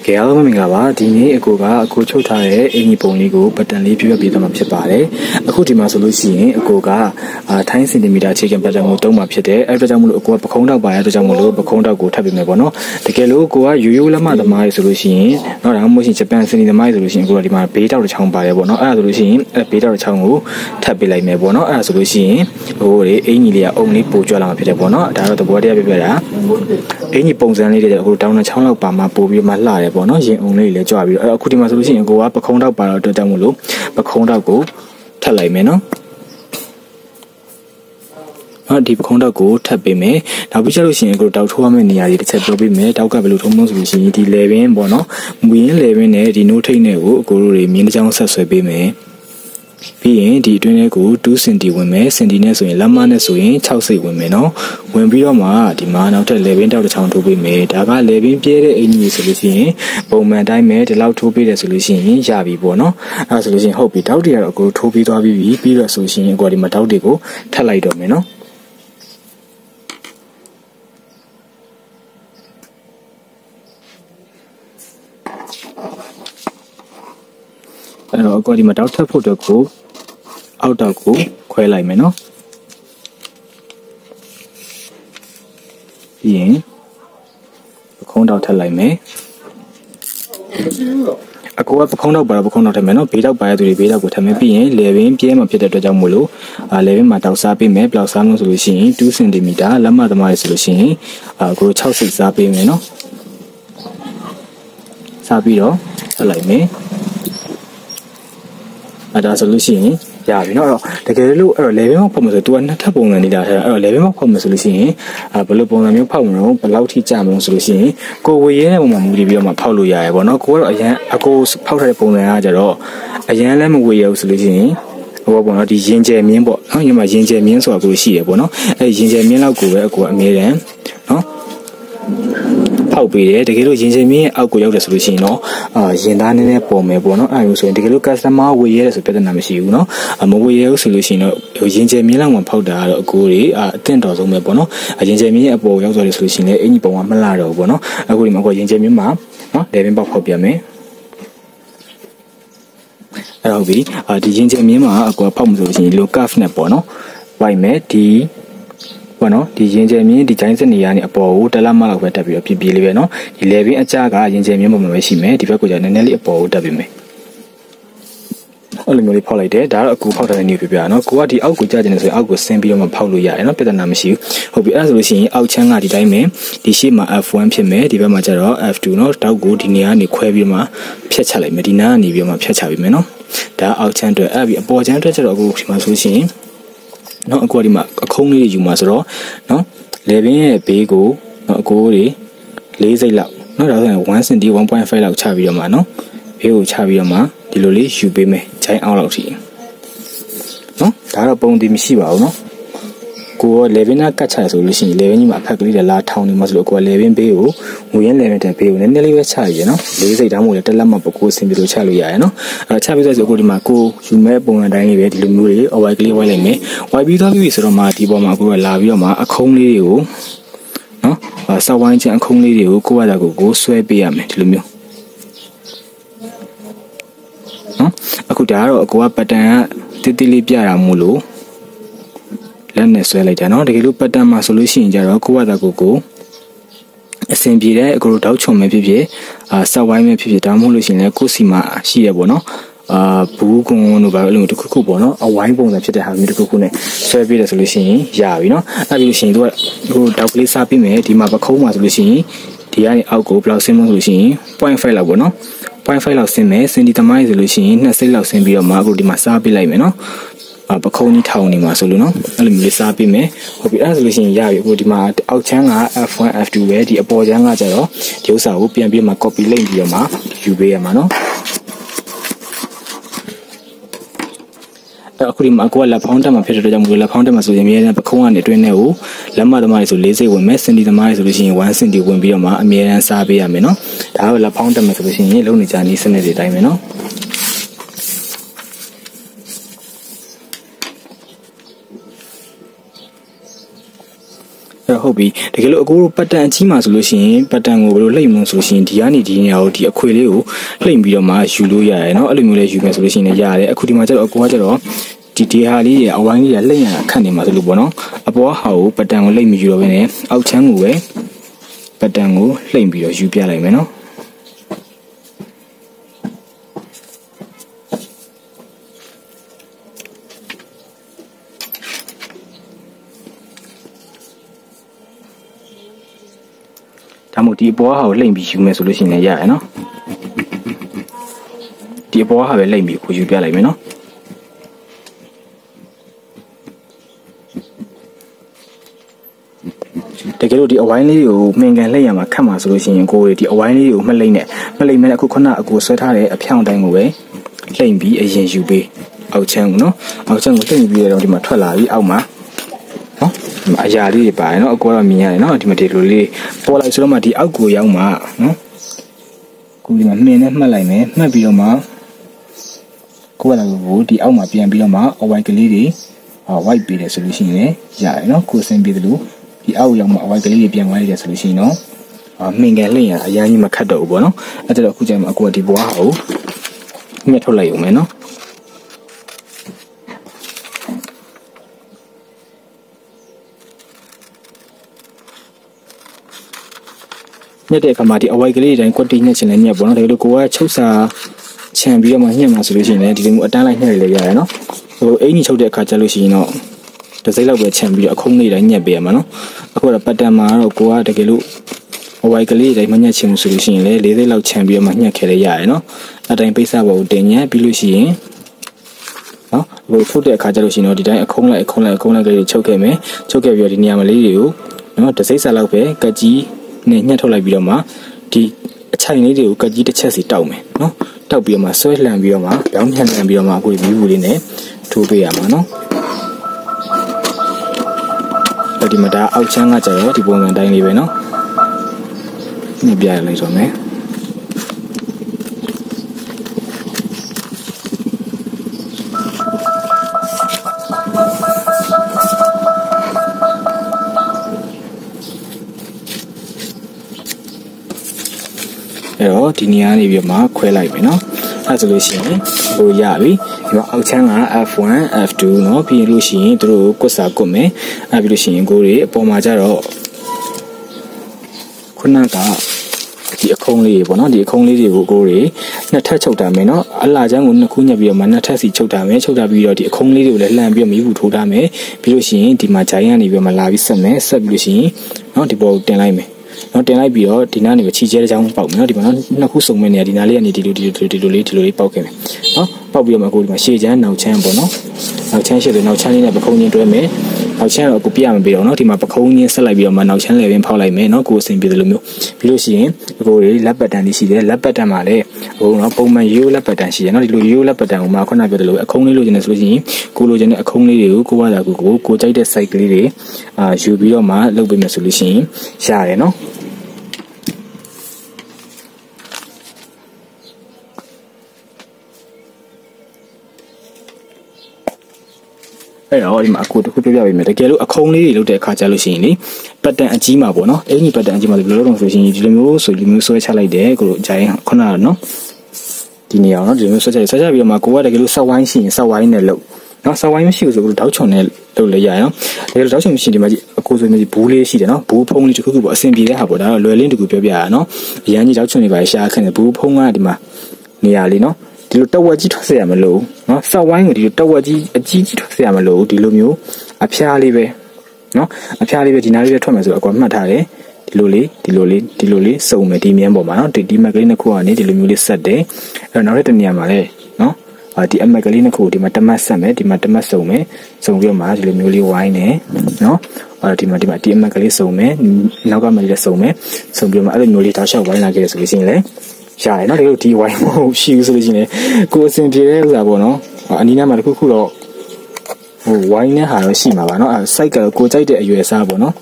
ကဲအားလုံးမင်္ဂလာပါဒီနေ့အကိုချုပ်ထားတဲ့အင်ကြီးပုံလေးကိုဘတ်တန်လေးပြပြပေးသွားမှာဖြစ်ပါတယ်အခုဒီမှာဆိုလို့ရှိရင်အကိုကထိုင်းစင်တီမီတာအခြေခံဘတ်တန်ကိုတုံးမှာဖြစ်တယ်အဲ့ဒါကြောင့်မလို့အကိုကပခုံးတောက်ပါရတဲ့ကြောင့်မလို့ပခုံးတောက်ကိုထပ်ပေးမယ်ပေါ့နော်တကယ်လို့ကိုကရိုးလက်မသမားရေဆိုလို့ရှိရင်တော့ဒါမှမဟုတ်ဂျပန်စင်တီသမားရေဆိုလို့ရှိရင်ကိုကဒီမှာဘေးတောက်တစ်ချောင်းပါတယ်ပေါ့နော်အဲ့ဒါဆိုလို့ရှိရင်အဲ့ဘေးတောက်တစ်ချောင်းကိုထပ်ပေးလိုက်မယ်ပေါ့နော်အဲ့ဒါဆိုလို့ရှိရင်ဟိုလေအင်ကြီးလေးကအုံလေးပို့ကြွလာမှာဖြစ်တယ်ပေါ့နော်ဒါတော့သဘောတရားပြပြတာအင်ကြီးပုံစံလေးတွေအခုတောင်းတဲ့ချောင်းလောက်ပါမှပို့ပြီးမှလှတယ်ပေါ့နော်ရင်အုံလေးလည်းကြွပြီးတော့အခုဒီမှာဆိုလို့ရှိရင်ကိုကပခုံးတောက်ပါတော့အတွက်ကြောင့်မလို့ပခုံးတောက်ကိုထပ်လိုက်မယ်နော်ဒီပခုံးတောက်ကိုထပ်ပေးမယ်နောက်ပြီးကျလို့ရှိရင်ကိုတောက်ထိုးရမယ့်နေရာတွေတစ်ချက်ပြောပေးမယ်တောက်ကဘယ်လိုထုံးမလို့ဆိုလို့ရှိရင်ဒီလေပင်ပေါ့နော်မူရင်းလေပင်နဲ့ဒီနိုးထိတ်နဲ့ကိုအကိုတို့တွေမြင်းတစ်ချောင်းဆက်ဆွဲပေးမယ်ပြီးရင်ဒီအတွင်းလေးကို2စင်တီဝင်မယ်စင်တီနဲ့ဆိုရင်လက်မနဲ့ဆိုရင်6စိတ်ဝင်မယ်နော်ဝင်ပြီးတော့မှဒီမှာနောက်ထပ်လေပင်တောက်တစ်ချောင်းထိုးပေးမယ်ဒါကလေပင်ပြဲတဲ့အင်ကြီးဆိုလို့ရှိရင်ပုံမှန်တိုင်းပဲဒီလောက်ထိုးပေးတယ်ဆိုလို့ရှိရင်ရပြီပေါ့နော်အဲဆိုလို့ရှိရင်ဟုတ်ပြီတောက်တွေကတော့အကိုထိုးပြီးသွားပြီးပြီးတော့ဆိုရှင်အကိုဒီမှာတောက်တွေကိုထပ်လိုက်တော့မယ်နော်အဲ့တော့အကောဒီမှာတောက်ထပ်ဖို့အတွက်ကိုအောက်တောက်ကိုခွဲလိုက်မယ်နော်ပြီးရင်ပခုံးတောက်ထပ်လိုက်မယ်အကောကပခုံးတောက်ပါတော့ပခုံးတောက်ထပ်မယ်နော်ဘေးတောက်ပါရသူတွေဘေးတောက်ကိုထပ်မယ်ပြီးရင်လေပင်ပြဲမှာဖြစ်တဲ့အတွက်ကြောင့်မို့လို့လေပင်မှာတောက်စားပေးမယ်ပလောက်စားလို့ဆိုလို့ရှိရင်2စင်တီမီတာလက်မသမားရဆိုလို့ရှိရင်အကော6စိတ်စားပေးမယ်နော်စားပြီးတော့ထပ်လိုက်မယ်အဲ့ဒါဆိုလို့ရှိရင်ရပြီเนาะတကယ်လို့အဲ့တော့ level ဖောက်မယ်ဆို तू ကနှစ်ထပ်ပုံစံနေတာအဲ့တော့ level ဖောက်မယ်ဆိုလို့ရှိရင်ဘယ်လိုပုံစံမျိုးဖောက်မလို့ဘယ်လောက်ထိကြာမလို့ဆိုလို့ရှိရင်ကိုဝေရဲတဲ့ပုံမှာမူတည်ပြီးတော့မှဖောက်လို့ရတယ်ပေါ့เนาะကိုကတော့အရန်အကိုဖောက်ထားတဲ့ပုံစံကကြတော့အရန်လည်းမဝေရဘူးဆိုလို့ရှိရင်ဟိုပေါ့เนาะဒီရင်ကျယ်မြင်းပေါ့เนาะညီမရင်ကျယ်မြင်းဆိုတာကိုရှိရပေါ့เนาะအဲ့ရင်ကျယ်မြင်းလောက်ကိုပဲအကိုအမြဲတမ်းเนาะဖောက်ပေးတယ်တကယ်လို့ရင်ကျင်မင်းအောက်ကိုရောက်တယ်ဆိုလို့ရှိရင်တော့ရင်သားနည်းနည်းပေါ်မယ်ပေါ့နော်အဲ့လိုဆိုရင်တကယ်လို့ customer ဝေရဲတယ်ဆိုပြဿနာမရှိဘူးเนาะမဝေရဲဘူးဆိုလို့ရှိရင်တော့ရင်ကျင်မင်းလောက်မှဖောက်တာကတော့အကိုတွေအသင့်တော်ဆုံးပဲပေါ့နော်ရင်ကျင်မင်းရဲ့အပေါ်ရောက်သွားတယ်ဆိုလို့ရှိရင်လည်းအင်ကြီးပုံကမလှတော့ဘူးပေါ့နော်အခုဒီမှာကိုရင်ကျင်မင်းမှာเนาะလေပင်ပေါက်ဖောက်ပြမယ်အဲ့ဟုတ်ပြီဒီရင်ကျင်မင်းမှာအကိုဖောက်မှုဆိုလို့ရှိရင် low curve နဲ့ပေါ့နော်ဝိုက်မယ်ဒီပေါ့နော်ဒီရင်ကျယ်မြင်းဒီဂျိုင်းစနေရနေအပေါ်ကိုတလက်မလောက်ပဲတက်ပြီးတော့ပြလေးပဲနော်ဒီလေပင်အကြကရင်ကျယ်မြင်းပုံမှာပဲရှိမယ်ဒီဘက်ကိုကျနည်းနည်းလေးအပေါ်ကိုတက်ပြီးမယ်အဲ့လိုမျိုးလေးဖောက်လိုက်တယ်ဒါတော့အခုဖောက်ထားတဲ့နေပြပြနော်ကိုကဒီအောက်ကိုကြာကျင်နေဆိုရင်အောက်ကိုဆင်းပြီးတော့မှဖောက်လို့ရတယ်နော်ပြဿနာမရှိဘူးဟုတ်ပြီအဲ့ဒါဆိုလို့ရှိရင်အောက်ချမ်းကဒီတိုင်းပဲဒီရှေ့မှာ F1 ဖြစ်မယ်ဒီဘက်မှာကျတော့ F2 နော်တောက်ကိုဒီနေရာကနေခွဲပြီးမှဖြတ်ချလိုက်မယ်ဒီနားကနေပြီးမှဖြတ်ချပြီးမယ်နော်ဒါအောက်ချမ်းအတွက်အဲ့ပြီးအပေါ်ချမ်းအတွက်ကျတော့အခုဒီမှာဆိုရှင်နော်အကိုဒီမှာအခုံးလေးတွေယူမှာဆိုတော့နော်လေပင်ရဲ့ဘေးကိုနော်အကိုတွေ4စိတ်လောက်နော်ဒါဆိုရင်1 cm 1.5 လောက်ချပြီးတော့မှာနော်ဘေးကိုချပြီးတော့မှာဒီလိုလေးယူပေးမယ်ဂျိုင်းအောင်လောက်ထိနော်ဒါတော့ပုံတည်မရှိပါဘူးနော်ကိုလေပင်ကတ်ချရဆိုလို့ရှိရင်လေပင်ကြီးမှာအခက်ကလေးတွေလာထောင်းနေမှာဆိုလို့ကိုလေပင်ဘေးကိုငွေရင်းလေပင်တဲ့ဘေးကိုနည်းနည်းလေးပဲချရရနော်4စိတ်တောင်းမို့လဲတက်လက်မှပကိုးဆင်းပြီးလို့ချလို့ရရနော်ချပြီးဆိုကိုဒီမှာကိုယူမဲ့ပုံစံတိုင်းလေးပဲဒီလိုမျိုးတွေအဝိုက်ကလေးဝိုက်လိုက်မယ်ဝိုက်ပြီးသွားပြီဆိုတော့မှဒီပေါ်မှာကိုကလာပြီးတော့မှအခုံးလေးတွေကိုနော်စောက်ဝိုင်းချင်အခုံးလေးတွေကိုကိုယ့်ဘာသာကိုဆွဲပေးရမယ်ဒီလိုမျိုးနော်အခုဒါကတော့အကိုကပတ်တန်ကတိတိလေးပြတာမို့လို့လက်နဲ့ဆွဲလိုက်တာเนาะတကယ်လို့ပတ်တန်မှာဆိုလို့ရှိရင်ကြတော့ကိုယ့်ဘာသာကိုအဆင်ပြေတဲ့အကိုတို့တောက်ချုံပဲဖြစ်ဖြစ်စောက်ဝိုင်းပဲဖြစ်ဖြစ်ဒါမှမဟုတ်လို့ရှိရင်လည်းကိုယ့်စီမှာရှိရပေါ့เนาะဘူးကွန်တို့ဘာလို့တခုခုပေါ့နော်အဝိုင်းပုံစံဖြစ်တဲ့ဟာမျိုးတခုခုနဲ့ဆွဲပေးတယ်ဆိုလို့ရှိရင်ရပြီเนาะအဲ့ပြီးလို့ရှိရင်သူကဟိုတောက်ကလေးစားပြီးမယ်ဒီမှာပခုံးမှာဆိုလို့ရှိရင်ဒီကနေအောက်ကိုဘယ်လောက်ဆင်းမလို့ဆိုလို့ရှိရင် 0.5 လောက်ပေါ့နော် 0.5 လောက်ဆင်းမယ်စင်တီသမိုင်းဆိုလို့ရှိရင်2စိတ်လောက်ဆင်းပြီးတော့မှအခုဒီမှာစားပေးလိုက်မယ်เนาะပခုံးကြီးထောင်နေမှာဆိုလို့เนาะအဲ့လိုမျိုးလေးစားပေးမယ်ဟုတ်ပြီအဲ့ဒါဆိုလို့ရှိရင်ရပြီအခုဒီမှာအောက်ချမ်းက F1 F2 ပဲဒီအပေါ်ချမ်းကကျတော့ဒီဥစ္စာကိုပြန်ပြီးမှ copy လိမ့်ပြီးတော့မှယူပေးရမှာเนาะအခုဒီမှာကိုကလက်ဖောင်းတက်မှာဖြစ်တဲ့အတွက်ကြောင့်မလို့လက်ဖောင်းတက်မှာဆိုရင်အများနဲ့ပခုံးကနေအတွင်းထဲကိုလက်မသမားတွေဆို4စိတ်ဝင်မယ်စင်တီသမားတွေဆိုလို့ရှိရင်1စင်တီဝင်ပြီးတော့မှအများနဲ့စားပေးရမယ်เนาะဒါကလက်ဖောင်းတက်မှာဆိုလို့ရှိရင်လုံနေကြနီးစနစ်တွေတိုင်းပဲเนาะအဲ့တော့ဟုတ် ဟုတ်ပြီတကယ်လို့အကိုတို့ပတ်တန်အကြီးမှဆိုလို့ရှိရင်ပတ်တန်ကိုဘယ်လိုလှိမ့်မလို့ဆိုလို့ရှိရင်ဒီကနေဒီနေရာကိုဒီအခွေလေးကိုလှိမ့်ပြီးတော့မှယူလို့ရတယ်နော်အဲ့လိုမျိုးလေးယူမယ်ဆိုလို့ရှိရင်လည်းရတယ်အခုဒီမှာကျတော့အကိုကကျတော့ဒီဟာလေးရအဝိုင်းလေးရလှိမ့်ရခန့်နေမှာဆိုလို့ပေါ့နော်အပေါ်ဟာကိုပတ်တန်ကိုလှိမ့်မယူတော့ဘဲနဲ့အောက်ချမ်းကိုပဲပတ်တန်ကိုလှိမ့်ပြီးတော့ယူပြလိုက်မယ်နော်ဒါမှမဟုတ်ဒီအပေါ်ဟာကိုလှိမ့်ပြီးယူမယ်ဆိုလို့ရှိရင်လည်းရတယ်နော်ဒီအပေါ်ဟာပဲလှိမ့်ပြီးကိုယူပြလိုက်မယ်နော်တကယ်လို့ဒီအဝိုင်းလေးကိုမှင်ကန်လှိမ့်ရမှာခတ်မှာဆိုလို့ရှိရင်ကိုယ်ဒီအဝိုင်းလေးကိုမလှိမ့်နဲ့အခုခုနအကိုဆွဲထားတဲ့အဖြောင်းတိုင်းကိုပဲလှိမ့်ပြီးအရင်ယူပေးအောက်ချမ်းကိုနော်အောက်ချမ်းကိုလှိမ့်ပြီးတော့ဒီမှာထွက်လာပြီးအောက်မှာနော်အရာလေးတွေပါတယ်နော်အကိုကတော့မြင်ရတယ်နော်ဒီမှာဒီလိုလေးပေါ်လိုက်ဆိုတော့မှဒီအောက်ကိုရောက်မှာနော်ကိုဒီမှာမှင်နဲ့မှတ်လိုက်မယ်မှတ်ပြီးတော့မှကိုကလည်းကိုဒီအောက်မှာပြန်ပြီးတော့မှအဝိုင်းကလေးတွေဝိုက်ပေးတယ်ဆိုလို့ရှိရင်ရတယ်နော်ကိုစင်ပြီးသလိုဒီအောက်ရောက်မှာအဝိုင်းကလေးတွေပြန်သွားရတယ်ဆိုလို့ရှိရင်တော့မှင်ကန်လှိမ့်ရအရင်ကြီးမခတ်တော့ဘူးပေါ့နော်အဲ့တော့အခုကျမှအကိုကဒီဘွားကိုမြတ်ထုတ်လိုက်အောင်မယ်နော်ညက်တဲ့အခါမှာဒီအဝိုက်ကလေးတိုင်းကွက်တိညက်ချင်တဲ့ညက်ပေါ့နော်ဒါကြလို့ကိုကချုပ်စာခြံပြီးတော့မှညက်မှာဆိုလို့ရှိရင်လည်းဒီလိုမျိုးအတန်းလိုက်ညက်ရလေရတယ်နော်ဟိုအင်ကြီးချုပ်တဲ့အခါကျလို့ရှိရင်တော့တစ်စိမ့်လောက်ပဲခြံပြီးတော့အခုံးလေးတိုင်းညက်ပေးရမှာနော်အခုတော့ပတ်တန်မှာတော့ကိုကတကယ်လို့အဝိုက်ကလေးတိုင်းမညက်ချင်ဘူးဆိုလို့ရှိရင်လည်း၄စိမ့်လောက်ခြံပြီးတော့မှညက်ခဲလေရတယ်နော်အတိုင်းပိတ်စပေါ်ကိုတင်ညက်ပြီးလို့ရှိရင်နော်ဟိုထုတ်တဲ့အခါကျလို့ရှိရင်တော့ဒီတိုင်းအခုံးလိုက်ကလေးချုပ်ခဲ့မယ်ချုပ်ခဲ့ပြီးတော့ဒီနေရာမလေးတွေကိုနော်တစ်စိမ့်စာလောက်ပဲကက်ကြီးနဲ့ညှက်ထုတ်လိုက်ပြီးတော့မှဒီအချိုင်လေးတွေကိုကက်ကြီးတစ်ချက်စီတောက်မယ်နော်တောက်ပြီးတော့မှဆွဲလှန်ပြီးတော့မှပြောင်းပြန်လှန်ပြီးတော့မှအခုဒီဘူးလေးနဲ့ထိုးပေးရမှာနော်ဒီမှာဒါအောက်ချမ်းကကြတော့ဒီပုံစံတိုင်းလေးပဲနော်ညှက်ပြရလိုက်တော့မယ်အဲ့တော့ဒီနေရာနေပြီးမှခွဲလိုက်မယ်နော်အဲ့ဆိုလို့ရှိရင်ဟိုရပြီဒီမှာအောက်ချမ်းက F1 F2 เนาะပြီးလို့ရှိရင်တို့ကွတ်စာကွတ်မယ်အဲ့ပြီးလို့ရှိရင်ကိုတွေအပေါ်မှာကျတော့ခုနကဒီအခုံးလေးပေါ့နော်ဒီအခုံးလေးတွေကိုကိုတွေနှစ်ထပ်ချုပ်တာမယ်နော်အလှချမ်းကိုနှစ်ခုညက်ပြီးတော့မှနှစ်ထပ်စီချုပ်တာမယ်ချုပ်တာပြီးတော့ဒီအခုံးလေးတွေကိုလည်းလှန်ပြီးတော့မီးဘူးထိုးထားမယ်ပြီးလို့ရှိရင်ဒီမှာဂျိုင်းကနေပြီးတော့မှလာပြီးဆက်မယ်ဆက်ပြီးလို့ရှိရင်เนาะဒီပေါ်ကိုတင်လိုက်မယ်နော်တင်လိုက်ပြီးတော့ဒီနားနေချီကျဲတဲ့ကြောင်းပေါက်မယ်နော်ဒီမှာနော်နှစ်ခုစုံမဲ့နေရဒီနားလေးကနေဒီလိုလေးပေါက်ခဲ့မယ်နော်ပေါက်ပြီးတော့မှအခုဒီမှာရှေ့ချမ်းနောက်ချမ်းပေါ့နော်နောက်ချမ်းရှေ့ဆိုနောက်ချမ်းလေးနဲ့ပခုံးချင်းတွဲမယ်နောက်ချမ်းတော့အခုပြရမပြီးတော့နော်ဒီမှာပခုံးချင်းဆက်လိုက်ပြီးတော့မှနောက်ချမ်းလည်းပင်ဖောက်လိုက်မယ်နော်ကိုယ်အဆင်ပြေတယ်လို့မျိုးပြီးလို့ရှိရင်အခုတွေလက်ပတ်တန်လေးရှိတယ်လက်ပတ်တန်မှာလည်းဟိုနော်ပုံမှန်ရိုးလက်ပတ်တန်ရှိတယ်နော်ဒီလိုရိုးလက်ပတ်တန်ကိုမှခုနပြောတယ်လို့အခုံးလေးလိုချင်တယ်ဆိုလို့ရှိရင်ကိုလိုချင်တဲ့အခုံးလေးတွေကိုကိုကလာကိုကြိုက်တဲ့ site ကလေးတွေယူပြီးတော့မှလုပ်ပေးမယ်ဆိုလို့ရှိရင်ရတယ်နော်အဲ့တော့ဒီမှာအခုတခုပြပြပေးမယ်တကယ်လို့အခုံးလေးတွေလုပ်တဲ့အခါကျလို့ရှိရင်လေပတ်တန်အကြီးမှာပေါ့နော်အင်ကြီးပတ်တန်အကြီးမှာဒီလိုလုပ်တော့ဆိုရှင်ဒီလိုမျိုးဆွဲချလိုက်တယ်ကိုတို့ဂျိုင်းခုနကနော်ဒီနေရာနော်ဒီလိုမျိုးဆွဲချပြီးတော့မှကိုကတကယ်လို့ဆက်ဝိုင်းရှိရင်ဆက်ဝိုင်းနဲ့လုပ်နော်ဆက်ဝိုင်းမရှိဘူးဆိုကိုတောက်ချွန်နဲ့လုပ်လဲရရနော်တကယ်လို့တောက်ချွန်မရှိရင်ဒီမှာအကိုဆိုမျိုးဘူးလေးရှိတယ်နော်ဘူးဖုံးလေးတစ်ခုခုပေါ့အဆင်ပြေတဲ့ဟာပေါ့ဒါတော့လွယ်လင်းတစ်ခုပြောပြရနော်အရန်ကြီးတောက်ချွန်နေပါရှာခန့်တယ်ဘူးဖုံးကဒီမှာနေရာလေးနော်ဒီလိုတက်ဝက်ကြီးထွက်เสียမလို့နော်စောက်ဝိုင်းကိုဒီလိုတက်ဝက်ကြီးအကြီးကြီးထွက်เสียမလို့ဒီလိုမျိုးအဖျားလေးပဲနော်အဖျားလေးပဲဒီနားလေးပဲထွက်မယ်ဆိုတော့အကွာမှတ်ထားတယ်ဒီလိုလေးစုံမယ်ဒီမြန်းပေါ်မှာနော်ဒီမက်ကလေးနှစ်ခုကနေဒီလိုမျိုးလေးဆက်တယ်အဲ့တော့နောက်တစ်နေရာမှာလည်းနော်ဒီအမက်ကလေးနှစ်ခုဒီမှာတမတ်ဆက်မယ်ဒီမှာတမတ်စုံမယ်စုံပြီးတော့မှဒီလိုမျိုးလေးဝိုင်းတယ်နော်ဒီမှာဒီအမက်ကလေးစုံမယ်နောက်ကမလေးလည်းစုံမယ်စုံပြီးတော့မှအဲ့လိုမျိုးလေးတောက်လျှောက်ဝိုင်းလာခဲ့ဆိုလို့ရှိရင်လည်းရတယ်နော်ဒီဝိုင်းမဟုတ်ရှိဘူးဆိုလို့ရှိရင်ကိုယ်အဆင်ပြေတဲ့ဥစ္စာပေါ့နော်အနီးနားမှာတစ်ခုတော့ဟိုဝိုင်းနဲ့ဟာတော့ရှိမှာပါနော်အဲ site ကကိုကြိုက်တဲ့အရွယ်စားပေါ့နော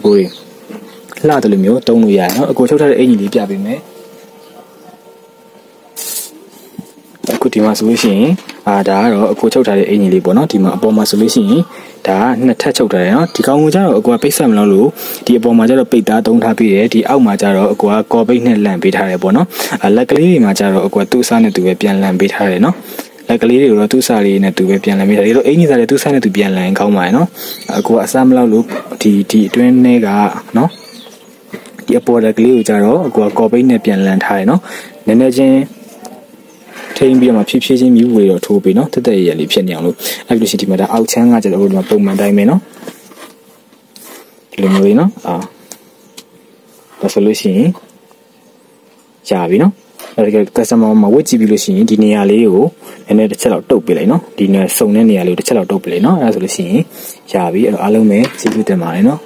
်ကိုယ်လှတယ်လို့မျိုးတုံးလို့ရတယ်နော်အကိုချုပ်ထားတဲ့အင်ကြီးလေးပြပေးမယ်အခုဒီမှာဆိုလို့ရှိရင်ဒါကတော့အကိုချုပ်ထားတဲ့အင်ကြီးလေးပေါ့နော်ဒီမှာအပေါ်မှာဆိုလို့ရှိရင် ဒါနှစ်ထပ်ချုပ်ထားတယ်နော်ဒီကောင်ကိုကျတော့အကူကပိတ်ဆက်မလို့လို့ဒီအပေါ်မှာကျတော့ပိတ်သားသုံးထားပြီးတယ်ဒီအောက်မှာကျတော့အကူကကော်ပိတ်နဲ့လန့်ပေးထားတယ်ပေါ့နော်လက်ကလေးတွေမှာကျတော့အကူကသူ့အစားနဲ့သူပဲပြန်လန့်ပေးထားတယ်နော်လက်ကလေးတွေကိုတော့သူ့စားလေးနဲ့သူပဲပြန်လည်မိတယ်ဒီလိုအင်ကြီးစားလေးသူ့စားနဲ့သူပြန်လည်ကောင်းပါရဲ့နော်အခုကအစားမလောက်လို့ဒီအတွင်းထဲကနော်ဒီအပေါ်လက်ကလေးကိုကြတော့အခုကကော်ပိတ်နဲ့ပြန်လည်ထားတယ်နော်နည်းနည်းချင်းထိန်းပြီးတော့မှဖြည်းဖြည်းချင်းမြူးဝေတော့ထိုးပြီးနော်တက်တက်ရရလေးဖြစ်နေအောင်လို့အဲ့လိုရှိဒီမှာဒါအောက်ချမ်းကကျတော့ဟိုဒီမှာပုံမှန်တိုင်းပဲနော်ဒီလိုမျိုးလေးနော်ဒါဆိုလို့ရှိရင်ရပြီနော်အဲ့ဒါက customer မှာဝတ်ကြည့်ပြီးလို့ရှိရင်ဒီနေရာလေးကိုနည်းနည်းတစ်ချက်လောက်တုပ်ပေးလိုက်နော်ဒီနေရာစုံတဲ့နေရာလေးကိုတစ်ချက်လောက်တုပ်ပေးလိုက်နော်အဲ့ဒါဆိုလို့ရှိရင်ရပြီအဲ့တော့အားလုံးပဲကျေးဇူးတင်ပါတယ်နော်